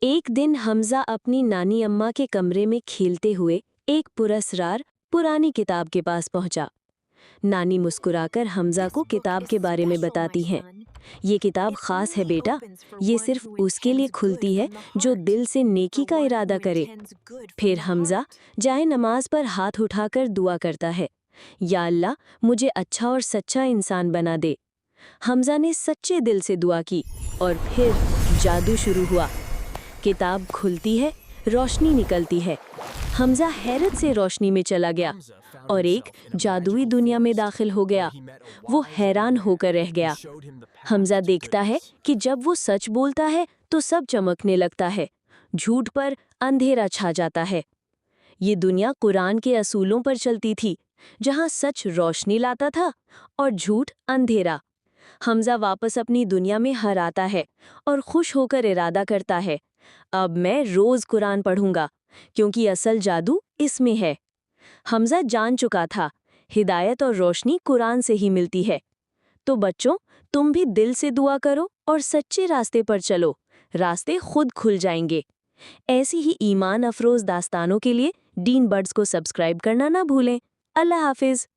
एक दिन हमजा अपनी नानी अम्मा के कमरे में खेलते हुए एक पुरस्कार पुरानी किताब के पास पहुंचा। नानी मुस्कुराकर हमजा को किताब के बारे में बताती हैं। ये किताब खास है बेटा, ये सिर्फ उसके लिए खुलती है जो दिल से नेकी का इरादा करे। फिर हमजा जाए नमाज पर हाथ उठाकर दुआ करता है, या अल्लाह मुझे अच्छा और सच्चा इंसान बना दे। हमजा ने सच्चे दिल से दुआ की और फिर जादू शुरू हुआ। किताब खुलती है, रोशनी निकलती है। हमजा हैरत से रोशनी में चला गया और एक जादुई दुनिया में दाखिल हो गया। वो हैरान होकर रह गया। हमजा देखता है कि जब वो सच बोलता है तो सब चमकने लगता है, झूठ पर अंधेरा छा जाता है। ये दुनिया कुरान के असूलों पर चलती थी, जहाँ सच रोशनी लाता था और झूठ अंधेरा। हमजा वापस अपनी दुनिया में हर आता है और खुश होकर इरादा करता है, अब मैं रोज कुरान पढ़ूंगा, क्योंकि असल जादू इसमें है। हमजा जान चुका था, हिदायत और रोशनी कुरान से ही मिलती है। तो बच्चों, तुम भी दिल से दुआ करो और सच्चे रास्ते पर चलो, रास्ते खुद खुल जाएंगे। ऐसी ही ईमान अफरोज दास्तानों के लिए डीन बर्ड्स को सब्सक्राइब करना ना भूलें। अल्लाह हाफिज।